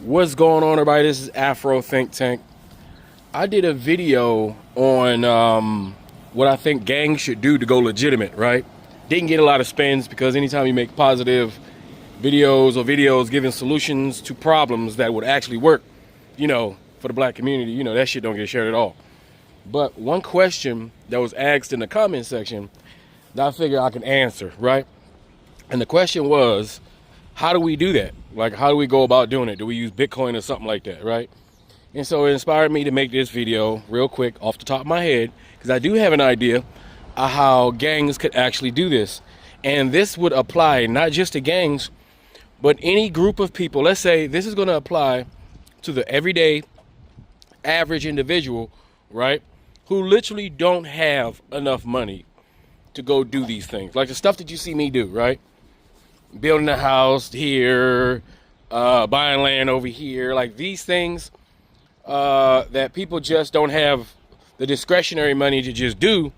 What's going on, everybody? This is Afro Think Tank. I did a video on what I think gangs should do to go legitimate, right? Didn't get a lot of spins because anytime you make positive videos giving solutions to problems that would actually work, for the black community, that shit don't get shared at all. But one question that was asked in the comment section that I figured I can answer, right? And the question was, how do we do that? Like, how do we go about doing it? Do we use Bitcoin or something like that, right? And so it inspired me to make this video real quick off the top of my head, because I do have an idea of how gangs could actually do this. And this would apply not just to gangs, but any group of people. Let's say this is going to apply to the everyday average individual, right? Who literally don't have enough money to go do these things. Like the stuff that you see me do, right? Building a house here, buying land over here, like these things that people just don't have the discretionary money to just do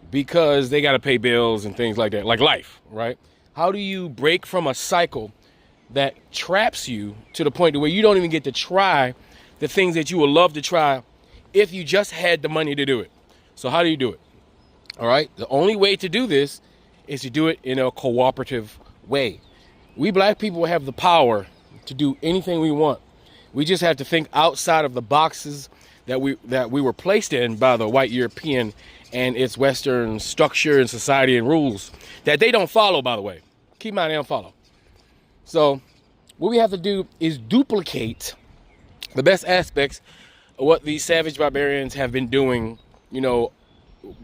because they got to pay bills and things like that, like life, right? How do you break from a cycle that traps you to the point where you don't even get to try the things that you would love to try if you just had the money to do it? So how do you do it? All right, the only way to do this is to do it in a cooperative way. We black people have the power to do anything we want. We just have to think outside of the boxes that we were placed in by the white European and its Western structure and society and rules that they don't follow, by the way. Keep in mind, they don't follow. So what we have to do is duplicate the best aspects of what these savage barbarians have been doing,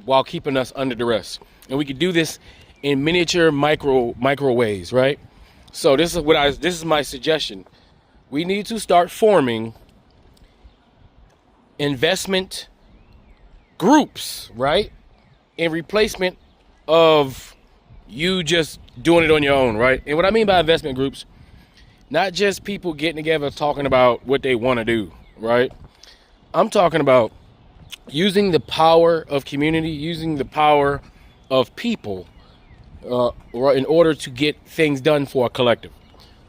while keeping us under duress. And we can do this in miniature micro ways, right? So this is my suggestion. We need to start forming investment groups, right? In replacement of you just doing it on your own, right? And what I mean by investment groups, not just people getting together talking about what they want to do, right? I'm talking about using the power of community, using the power of people in order to get things done for a collective.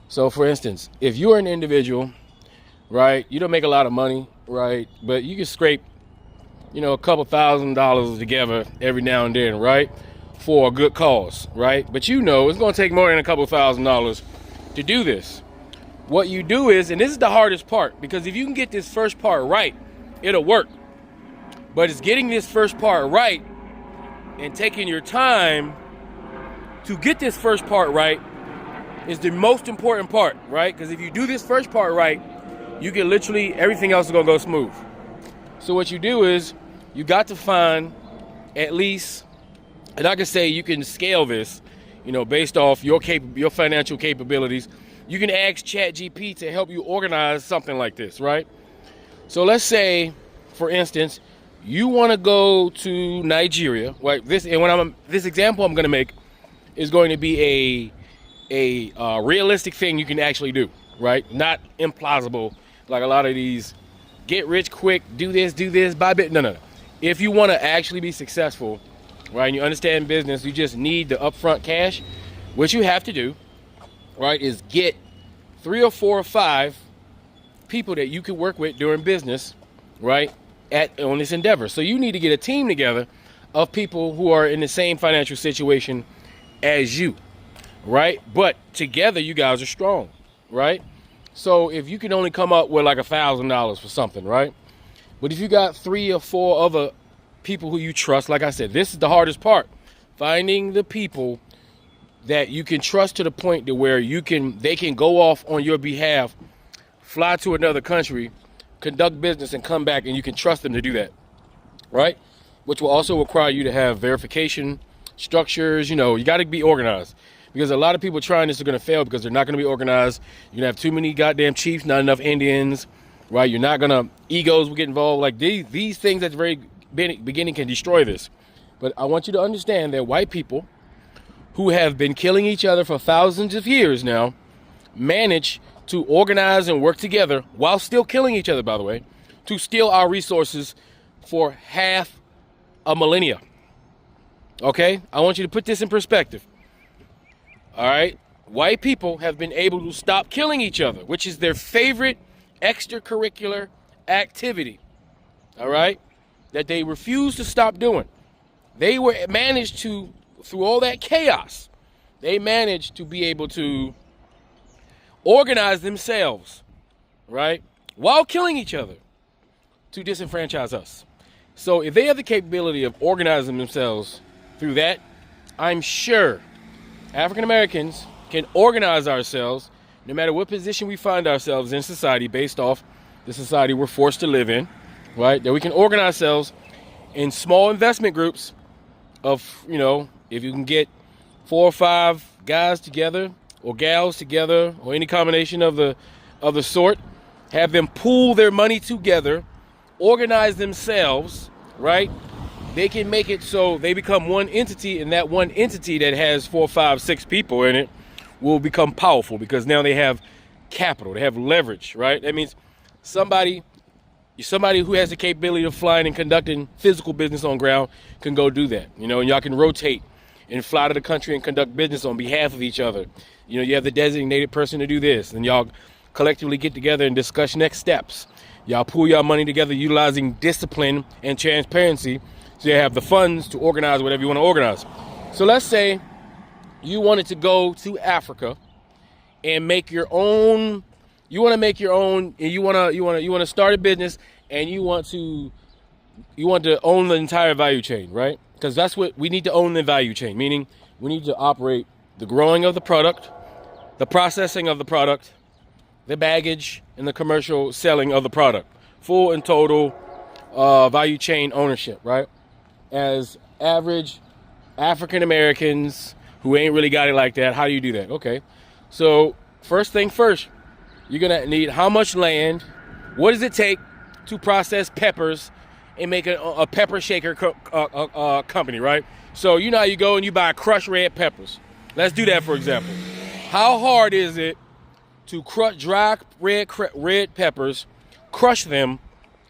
So for instance, if you're an individual, right, you don't make a lot of money, right, but you can scrape, a couple $1,000s together every now and then, right, for a good cause, right? But it's going to take more than a couple $1,000s to do this. What you do is, and this is the hardest part, because if you can get this first part right, it'll work. But it's getting this first part right and taking your time to get this first part right is the most important part, right? Because if you do this first part right, you can literally, everything else is going to go smooth. So what you do is you got to find at least, and I can say you can scale this, based off your financial capabilities. You can ask ChatGPT to help you organize something like this, right? So let's say, for instance, you want to go to Nigeria, right? This example I'm going to make is going to be a realistic thing you can actually do, right? Not implausible like a lot of these get rich quick, do this, buy bit. No. If you want to actually be successful, right, and you understand business, you just need the upfront cash. What you have to do, right, is get 3 or 4 or 5 people that you can work with during business, right, on this endeavor. So you need to get a team together of people who are in the same financial situation as you, right? But together you guys are strong, right? So if you can only come up with like $1,000 for something, right? But if you got 3 or 4 other people who you trust, like I said, this is the hardest part. Finding the people that you can trust to the point to where they can go off on your behalf, fly to another country, conduct business, and come back, and you can trust them to do that, right? Which will also require you to have verification structures. You got to be organized, because a lot of people trying this are going to fail because they're not going to be organized. You're going to have too many goddamn chiefs, not enough Indians, right? You're not going to, egos will get involved. Like these things at the very beginning can destroy this. But I want you to understand that white people who have been killing each other for thousands of years now manage to organize and work together while still killing each other, by the way, to steal our resources for half a millennia. Okay? I want you to put this in perspective. All right? white people have been able to stop killing each other, which is their favorite extracurricular activity, all right, that they refuse to stop doing. They were managed to, through all that chaos, they managed to be able to organize themselves, right, while killing each other to disenfranchise us. So if they have the capability of organizing themselves through that, I'm sure African Americans can organize ourselves no matter what position we find ourselves in society based off the society we're forced to live in, right? That we can organize ourselves in small investment groups of, you know, if you can get 4 or 5 guys together or gals together or any combination of the sort, have them pool their money together, organize themselves, right? They can make it so they become one entity, and that one entity that has 4, 5, 6 people in it will become powerful because now they have capital, they have leverage, right? That means somebody who has the capability of flying and conducting physical business on ground can go do that, you know, and y'all can rotate and fly to the country and conduct business on behalf of each other. You know, you have the designated person to do this, and y'all collectively get together and discuss next steps. Y'all pool y'all money together utilizing discipline and transparency, so you have the funds to organize whatever you want to organize. So let's say you wanted to go to Africa and make your own. You want to make your own, and you want to start a business, and you want to own the entire value chain, right? Because that's what we need to own, the value chain. Meaning, we need to operate the growing of the product, the processing of the product, the baggage, and the commercial selling of the product. Full and total value chain ownership, right? As average African Americans who ain't really got it like that, how do you do that? Okay, so first thing first, you're gonna need how much land, what does it take to process peppers and make a pepper shaker company, right? So you know how you go and you buy crushed red peppers. Let's do that for example. How hard is it to dry red peppers, crush them,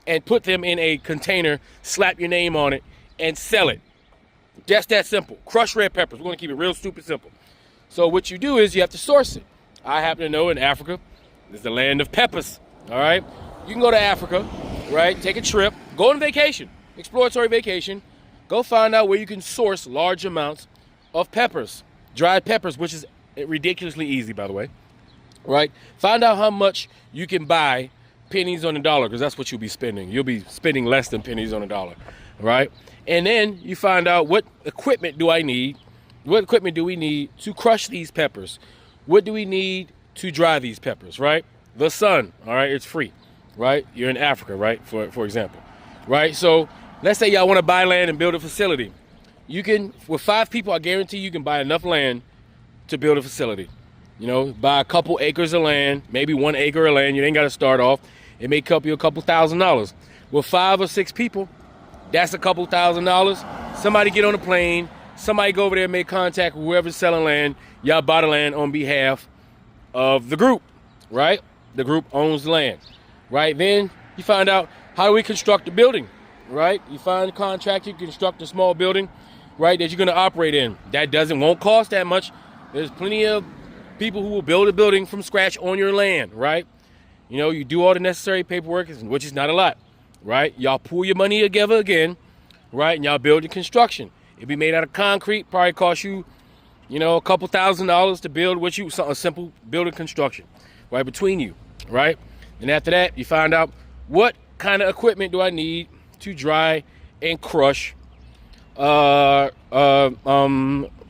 and put them in a container, slap your name on it, and sell it? Just that simple. Crushed red peppers. We're going to keep it real stupid simple. So what you do is you have to source it. I happen to know in Africa is the land of peppers. All right? You can go to Africa, right? Take a trip. Go on vacation. Exploratory vacation. Go find out where you can source large amounts of peppers. Dried peppers, which is ridiculously easy, by the way. Right? Find out how much you can buy pennies on the dollar, because that's what you'll be spending. You'll be spending less than pennies on a dollar. Right? And then you find out, what equipment do I need? What equipment do we need to crush these peppers? What do we need to dry these peppers, right? The sun, all right? It's free, right? You're in Africa, right? For example, right? So let's say y'all want to buy land and build a facility. You can, with 5 people, I guarantee you can buy enough land to build a facility. You know, buy a couple acres of land, maybe 1 acre of land. You ain't got to start off. It may help you a couple $1,000s. With 5 or 6 people, that's a couple $1,000s. Somebody get on a plane. Somebody go over there and make contact with whoever's selling land. Y'all buy the land on behalf of the group, right? The group owns the land, right? Then you find out, how do we construct a building, right? You find a contractor, you construct a small building, right, that you're going to operate in. That won't cost that much. There's plenty of people who will build a building from scratch on your land, right? You know, you do all the necessary paperwork, which is not a lot, right? Y'all pool your money together again, right? And y'all build the construction. It'd be made out of concrete, probably cost you, you know, a couple $1,000s to build a simple building construction, right, between you, right? And after that, you find out, what kind of equipment do I need to dry and crush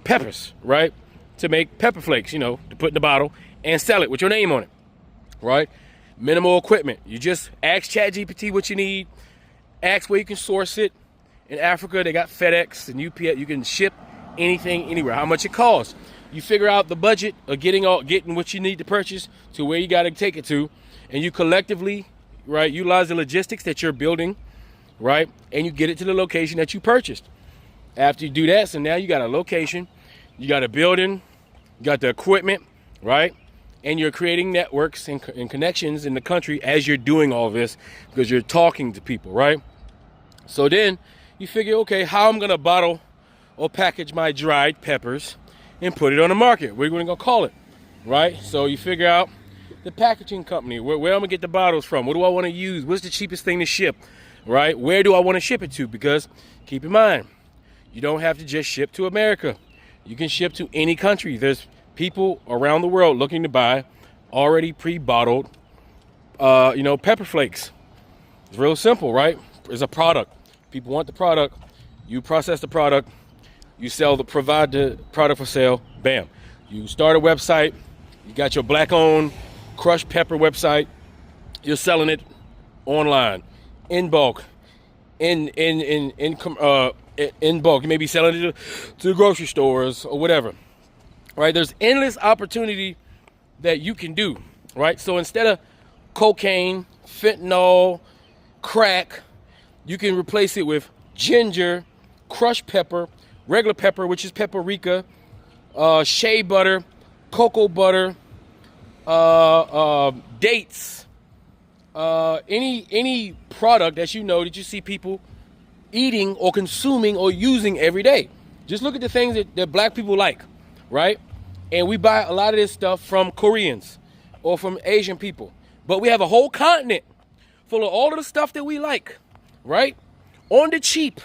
peppers, right? To make pepper flakes, you know, to put in the bottle and sell it with your name on it, right? Minimal equipment. You just ask ChatGPT what you need, ask where you can source it. In Africa, they got FedEx and UPS. You can ship anything anywhere. How much it costs. You figure out the budget of getting what you need to purchase to where you got to take it to, and you collectively, right, utilize the logistics that you're building, right, and you get it to the location that you purchased. After you do that, so now you got a location, you got a building, you got the equipment, right, and you're creating networks and connections in the country as you're doing all this, because you're talking to people, right? So then you figure, okay, how I'm gonna bottle or package my dried peppers and put it on the market. What are we gonna call it? right? So you figure out the packaging company, where I'm gonna get the bottles from, what do I want to use, what's the cheapest thing to ship, right? Where do I want to ship it to? Because keep in mind, you don't have to just ship to America. You can ship to any country. There's people around the world looking to buy already pre-bottled, pepper flakes. It's real simple, right? It's a product. People want the product. You process the product. You provide the product for sale. Bam. You start a website. You got your black-owned crushed pepper website. You're selling it online, in bulk, in bulk. You may be selling it to the grocery stores or whatever, right? There's endless opportunity that you can do, right? So instead of cocaine, fentanyl, crack, you can replace it with ginger, crushed pepper, regular pepper, which is paprika, shea butter, cocoa butter, dates, any product that that you see people eating or consuming or using every day. Just look at the things that black people like, right? And we buy a lot of this stuff from Koreans or from Asian people. But we have a whole continent full of all of the stuff that we like, right? On the cheap.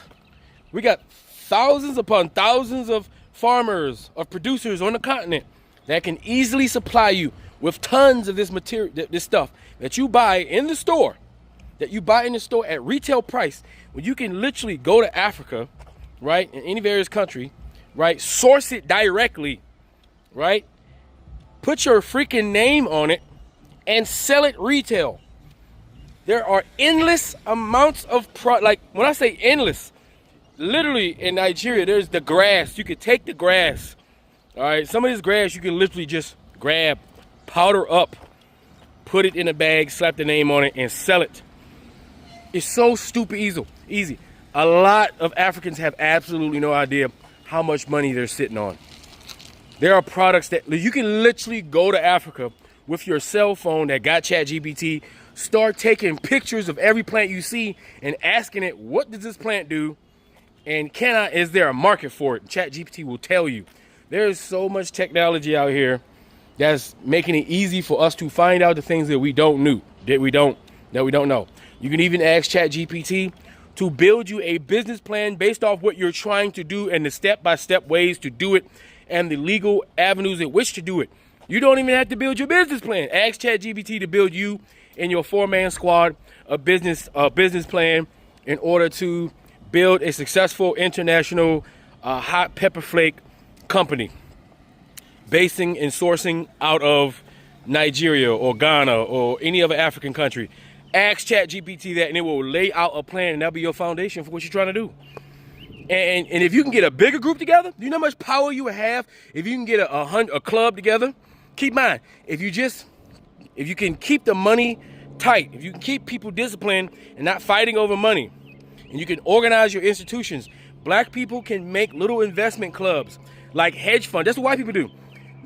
We got thousands upon thousands of farmers, of producers on the continent that can easily supply you with tons of this material, this stuff that you buy in the store, at retail price, when you can literally go to Africa, right, in any various country, right, source it directly, right, put your freaking name on it, and sell it retail. There are endless amounts of like when I say endless, literally in Nigeria, there's the grass. You could take the grass, all right, some of this grass you can literally just grab, powder up, put it in a bag, slap the name on it, and sell it. It's so stupid easy. A lot of Africans have absolutely no idea how much money they're sitting on. There are products that you can literally go to Africa with your cell phone that got ChatGPT, start taking pictures of every plant you see and asking it, what does this plant do? And is there a market for it? ChatGPT will tell you. There is so much technology out here that's making it easy for us to find out the things that we don't know. You can even ask ChatGPT to build you a business plan based off what you're trying to do and the step-by-step ways to do it and the legal avenues in which to do it. You don't even have to build your business plan. Ask ChatGPT to build you and your 4-man squad a business plan in order to build a successful international hot pepper flake company basing and sourcing out of Nigeria or Ghana or any other African country. Ask ChatGPT that and it will lay out a plan, and that'll be your foundation for what you're trying to do. And if you can get a bigger group together, do you know how much power you would have if you can get a club together? Keep in mind, if you can keep the money tight, if you can keep people disciplined and not fighting over money, and you can organize your institutions, black people can make little investment clubs like hedge funds. That's what white people do.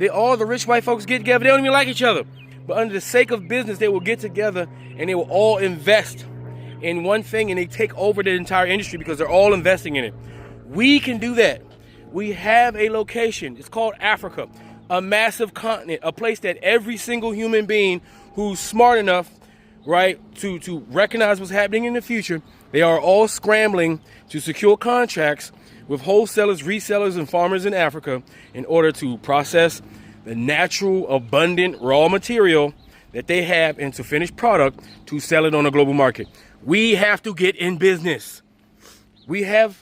All the rich white folks get together. They don't even like each other. But under the sake of business, they will get together and they will all invest in one thing, and they take over the entire industry because they're all investing in it. We can do that. We have a location. It's called Africa, a massive continent, a place that every single human being who's smart enough, right, to recognize what's happening in the future, they are all scrambling to secure contracts with wholesalers, resellers, and farmers in Africa in order to process the natural, abundant raw material that they have into finished product to sell it on a global market. We have to get in business. We're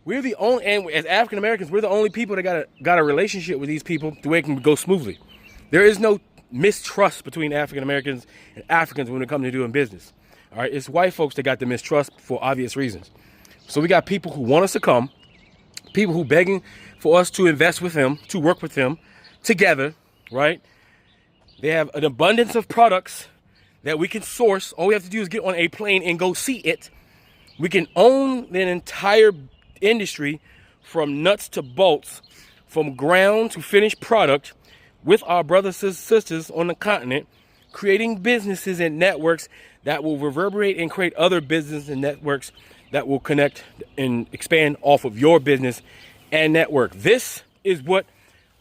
the only, and as African Americans, we're the only people that got a relationship with these people the way it can go smoothly. There is no mistrust between African Americans and Africans when it comes to doing business. All right, it's white folks that got the mistrust for obvious reasons. So we got people who want us to come, people who begging for us to invest with them, to work with them together, right? They have an abundance of products that we can source. All we have to do is get on a plane and go see it. We can own the entire industry from nuts to bolts, from ground to finished product, with our brothers and sisters on the continent, creating businesses and networks that will reverberate and create other businesses and networks that will connect and expand off of your business and network. This is what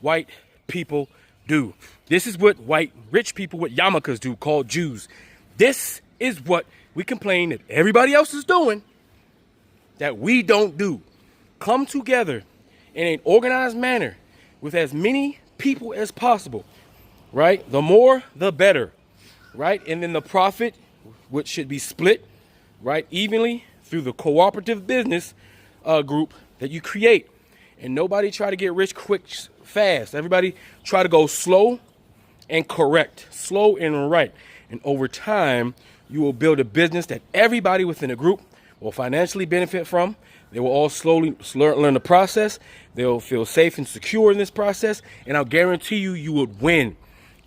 white people do. This is what white rich people with yarmulkes do, called Jews. This is what we complain that everybody else is doing, that we don't do. Come together in an organized manner with as many people as possible, right? The more, the better, right? And then the profit, which should be split, right, evenly through the cooperative business group that you create. And nobody try to get rich quick, fast. Everybody try to go slow and correct, slow and right. And over time, you will build a business that everybody within the group will financially benefit from. They will all slowly learn the process. They'll feel safe and secure in this process. And I'll guarantee you, you would win.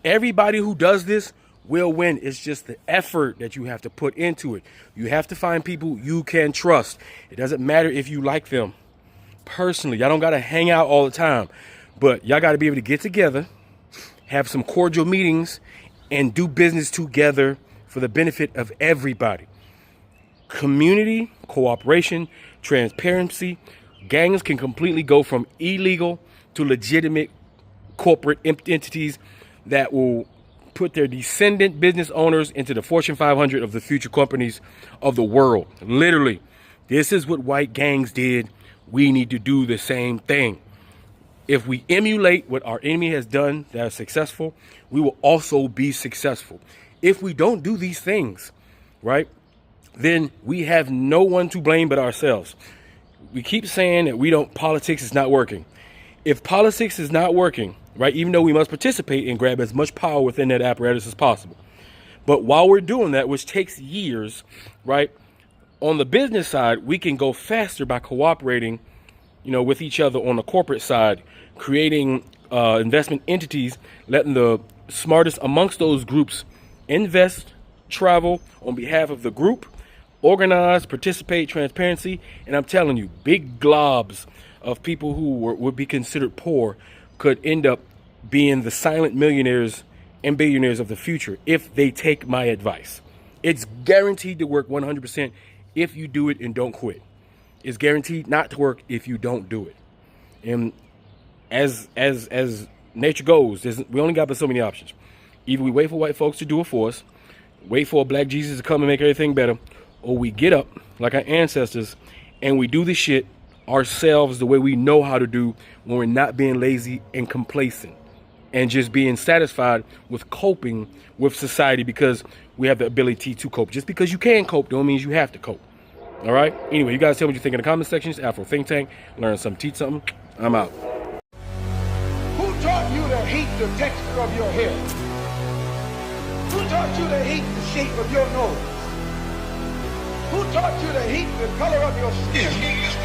Everybody who does this will win. It's just the effort that you have to put into it. You have to find people you can trust. It doesn't matter if you like them personally. Y'all don't got to hang out all the time, but y'all got to be able to get together, have some cordial meetings, and do business together for the benefit of everybody. Community, cooperation, transparency. Gangs can completely go from illegal to legitimate corporate entities that will put their descendant business owners into the Fortune 500 of the future companies of the world. Literally, this is what white gangs did. We need to do the same thing. If we emulate what our enemy has done that is successful, we will also be successful. If we don't do these things, right, then we have no one to blame but ourselves. We keep saying that politics is not working. If politics is not working, right, even though we must participate and grab as much power within that apparatus as possible. But while we're doing that, which takes years, right, on the business side, we can go faster by cooperating, with each other on the corporate side, creating investment entities, letting the smartest amongst those groups invest, travel on behalf of the group, organize, participate, transparency. And I'm telling you, big globs of people who would be considered poor could end up being the silent millionaires and billionaires of the future if they take my advice. It's guaranteed to work 100% if you do it and don't quit. It's guaranteed not to work if you don't do it. And as nature goes, we only got but so many options. Either we wait for white folks to do it for us, wait for a black Jesus to come and make everything better, or we get up like our ancestors and we do this shit ourselves the way we know how to do when we're not being lazy and complacent and just being satisfied with coping with society because we have the ability to cope. Just because you can cope don't mean you have to cope. All right? Anyway, you guys tell me what you think in the comment section. It's Afro Think Tank. Learn something, teach something. I'm out. Who taught you to hate the texture of your hair? Who taught you to hate the shape of your nose? Who taught you to hate the color of your skin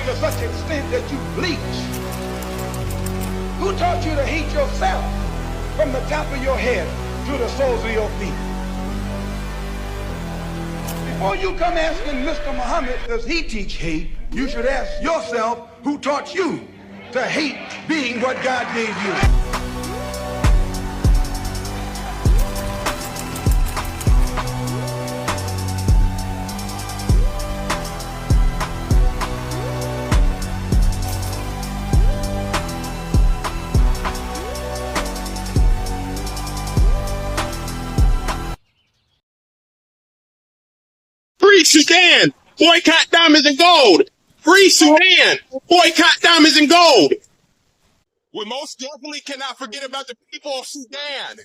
to such an extent that you bleach? Who taught you to hate yourself from the top of your head to the soles of your feet? Before you come asking Mr. Muhammad, does he teach hate? You should ask yourself, who taught you to hate being what God gave you? Free Sudan! Boycott diamonds and gold! Free Sudan! Boycott diamonds and gold! We most definitely cannot forget about the people of Sudan!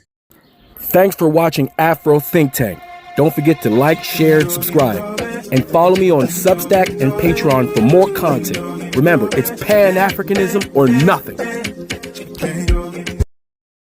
Thanks for watching Afro Think Tank. Don't forget to like, share, and subscribe. And follow me on Substack and Patreon for more content. Remember, it's Pan-Africanism or nothing.